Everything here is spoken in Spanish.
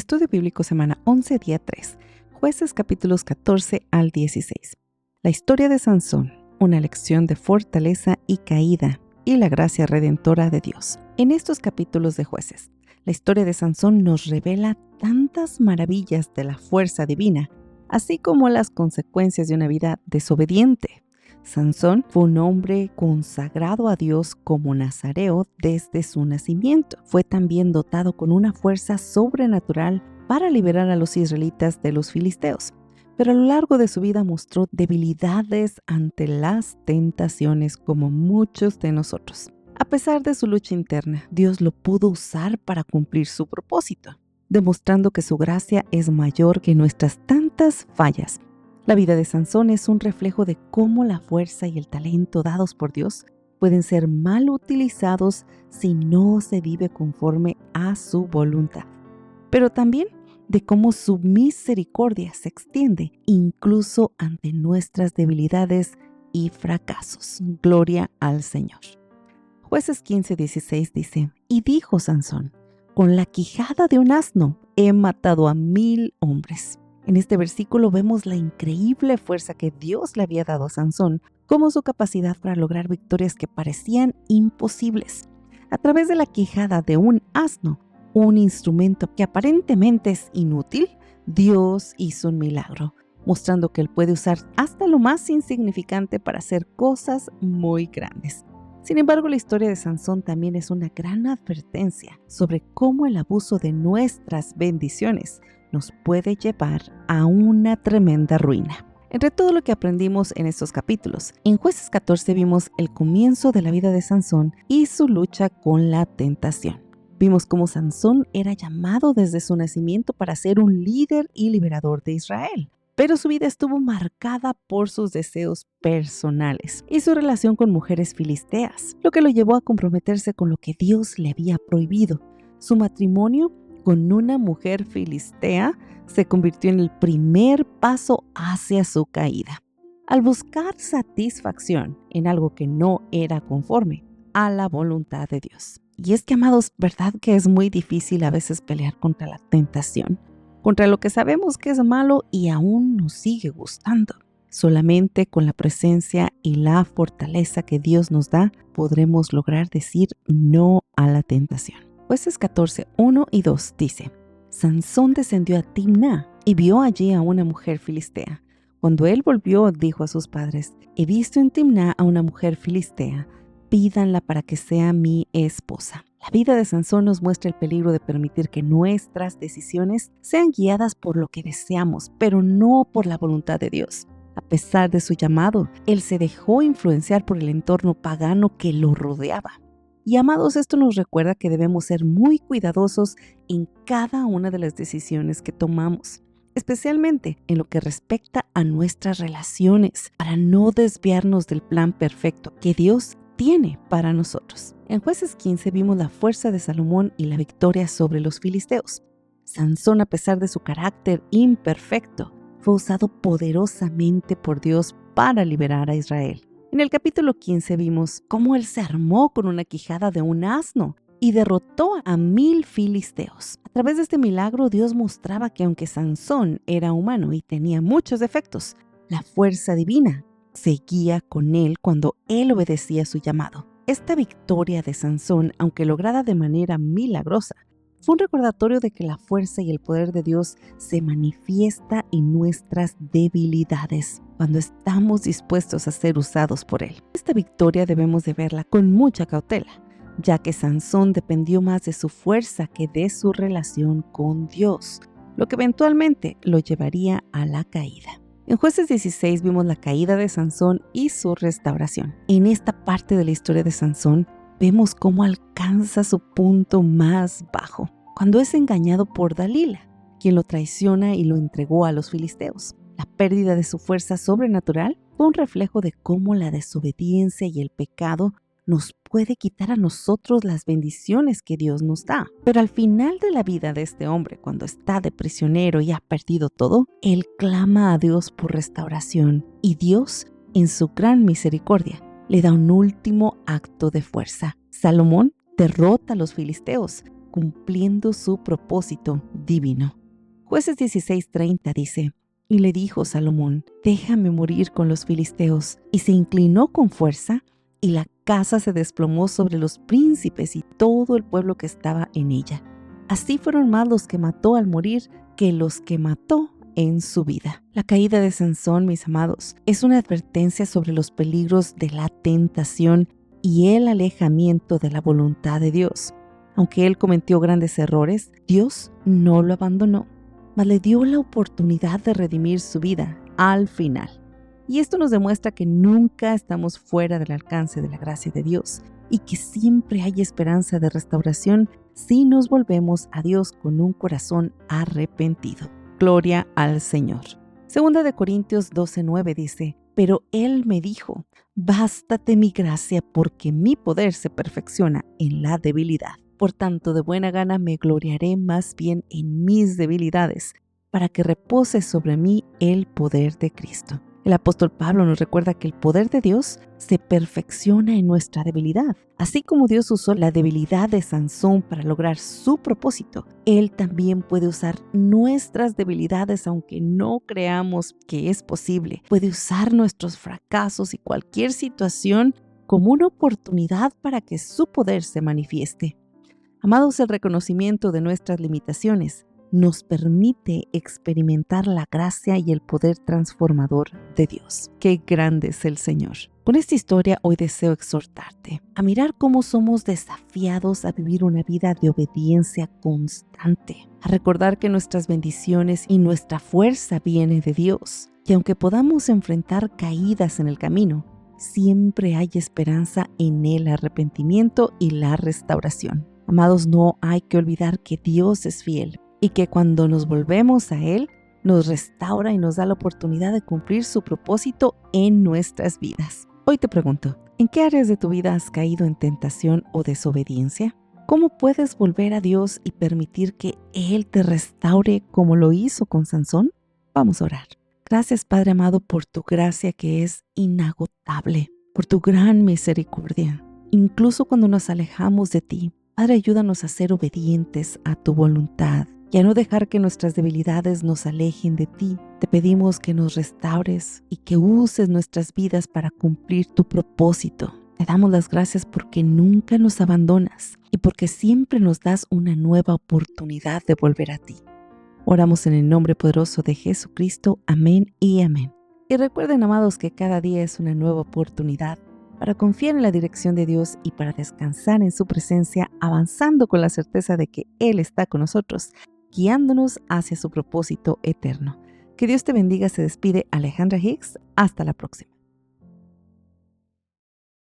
Estudio Bíblico Semana 11, día 3. Jueces capítulos 14 al 16. La historia de Sansón, una lección de fortaleza y caída y la gracia redentora de Dios. En estos capítulos de Jueces, la historia de Sansón nos revela tantas maravillas de la fuerza divina, así como las consecuencias de una vida desobediente. Sansón fue un hombre consagrado a Dios como nazareo desde su nacimiento. Fue también dotado con una fuerza sobrenatural para liberar a los israelitas de los filisteos. Pero a lo largo de su vida mostró debilidades ante las tentaciones como muchos de nosotros. A pesar de su lucha interna, Dios lo pudo usar para cumplir su propósito, demostrando que su gracia es mayor que nuestras tantas fallas. La vida de Sansón es un reflejo de cómo la fuerza y el talento dados por Dios pueden ser mal utilizados si no se vive conforme a su voluntad, pero también de cómo su misericordia se extiende incluso ante nuestras debilidades y fracasos. Gloria al Señor. Jueces 15:16 dice: Y dijo Sansón, con la quijada de un asno he matado a 1000 hombres. En este versículo vemos la increíble fuerza que Dios le había dado a Sansón, como su capacidad para lograr victorias que parecían imposibles. A través de la quijada de un asno, un instrumento que aparentemente es inútil, Dios hizo un milagro, mostrando que Él puede usar hasta lo más insignificante para hacer cosas muy grandes. Sin embargo, la historia de Sansón también es una gran advertencia sobre cómo el abuso de nuestras bendiciones nos puede llevar a una tremenda ruina. Entre todo lo que aprendimos en estos capítulos, en Jueces 14 vimos el comienzo de la vida de Sansón y su lucha con la tentación. Vimos cómo Sansón era llamado desde su nacimiento para ser un líder y liberador de Israel, pero su vida estuvo marcada por sus deseos personales y su relación con mujeres filisteas, lo que lo llevó a comprometerse con lo que Dios le había prohibido. Su matrimonio con una mujer filistea se convirtió en el primer paso hacia su caída. Al buscar satisfacción en algo que no era conforme a la voluntad de Dios. Y es que, amados, ¿verdad que es muy difícil a veces pelear contra la tentación? Contra lo que sabemos que es malo y aún nos sigue gustando. Solamente con la presencia y la fortaleza que Dios nos da podremos lograr decir no a la tentación. Jueces 14, 1 y 2 dice: Sansón descendió a Timná y vio allí a una mujer filistea. Cuando él volvió, dijo a sus padres: He visto en Timná a una mujer filistea, pídanla para que sea mi esposa. La vida de Sansón nos muestra el peligro de permitir que nuestras decisiones sean guiadas por lo que deseamos, pero no por la voluntad de Dios. A pesar de su llamado, él se dejó influenciar por el entorno pagano que lo rodeaba. Y amados, esto nos recuerda que debemos ser muy cuidadosos en cada una de las decisiones que tomamos, especialmente en lo que respecta a nuestras relaciones, para no desviarnos del plan perfecto que Dios tiene para nosotros. En Jueces 15 vimos la fuerza de Salomón y la victoria sobre los filisteos. Sansón, a pesar de su carácter imperfecto, fue usado poderosamente por Dios para liberar a Israel. En el capítulo 15 vimos cómo él se armó con una quijada de un asno y derrotó a 1000 filisteos. A través de este milagro, Dios mostraba que aunque Sansón era humano y tenía muchos defectos, la fuerza divina seguía con él cuando él obedecía su llamado. Esta victoria de Sansón, aunque lograda de manera milagrosa, fue un recordatorio de que la fuerza y el poder de Dios se manifiesta en nuestras debilidades cuando estamos dispuestos a ser usados por Él. Esta victoria debemos de verla con mucha cautela, ya que Sansón dependió más de su fuerza que de su relación con Dios, lo que eventualmente lo llevaría a la caída. En Jueces 16 vimos la caída de Sansón y su restauración. En esta parte de la historia de Sansón, vemos cómo alcanza su punto más bajo, cuando es engañado por Dalila, quien lo traiciona y lo entregó a los filisteos. La pérdida de su fuerza sobrenatural fue un reflejo de cómo la desobediencia y el pecado nos puede quitar a nosotros las bendiciones que Dios nos da. Pero al final de la vida de este hombre, cuando está de prisionero y ha perdido todo, él clama a Dios por restauración y Dios, en su gran misericordia, le da un último acto de fuerza. Salomón derrota a los filisteos cumpliendo su propósito divino. Jueces 16:30 dice: y le dijo Salomón: déjame morir con los filisteos. Y se inclinó con fuerza, y la casa se desplomó sobre los príncipes y todo el pueblo que estaba en ella. Así fueron más los que mató al morir que los que mató en su vida. La caída de Sansón, mis amados, es una advertencia sobre los peligros de la tentación y el alejamiento de la voluntad de Dios. Aunque él cometió grandes errores, Dios no lo abandonó, mas le dio la oportunidad de redimir su vida al final. Y esto nos demuestra que nunca estamos fuera del alcance de la gracia de Dios y que siempre hay esperanza de restauración si nos volvemos a Dios con un corazón arrepentido. Gloria al Señor. Segunda de Corintios 12:9 dice: pero Él me dijo: bástate mi gracia, porque mi poder se perfecciona en la debilidad. Por tanto, de buena gana me gloriaré más bien en mis debilidades, para que repose sobre mí el poder de Cristo. El apóstol Pablo nos recuerda que el poder de Dios se perfecciona en nuestra debilidad. Así como Dios usó la debilidad de Sansón para lograr su propósito, Él también puede usar nuestras debilidades, aunque no creamos que es posible. Puede usar nuestros fracasos y cualquier situación como una oportunidad para que su poder se manifieste. Amados, el reconocimiento de nuestras limitaciones nos permite experimentar la gracia y el poder transformador de Dios. ¡Qué grande es el Señor! Con esta historia hoy deseo exhortarte a mirar cómo somos desafiados a vivir una vida de obediencia constante, a recordar que nuestras bendiciones y nuestra fuerza viene de Dios, que aunque podamos enfrentar caídas en el camino, siempre hay esperanza en el arrepentimiento y la restauración. Amados, no hay que olvidar que Dios es fiel y que cuando nos volvemos a Él, nos restaura y nos da la oportunidad de cumplir su propósito en nuestras vidas. Hoy te pregunto, ¿en qué áreas de tu vida has caído en tentación o desobediencia? ¿Cómo puedes volver a Dios y permitir que Él te restaure como lo hizo con Sansón? Vamos a orar. Gracias, Padre amado, por tu gracia que es inagotable, por tu gran misericordia. Incluso cuando nos alejamos de ti, Padre, ayúdanos a ser obedientes a tu voluntad y a no dejar que nuestras debilidades nos alejen de ti. Te pedimos que nos restaures y que uses nuestras vidas para cumplir tu propósito. Te damos las gracias porque nunca nos abandonas y porque siempre nos das una nueva oportunidad de volver a ti. Oramos en el nombre poderoso de Jesucristo. Amén y amén. Y recuerden, amados, que cada día es una nueva oportunidad para confiar en la dirección de Dios y para descansar en su presencia, avanzando con la certeza de que Él está con nosotros, guiándonos hacia su propósito eterno. Que Dios te bendiga. Se despide Alejandra Hicks. Hasta la próxima.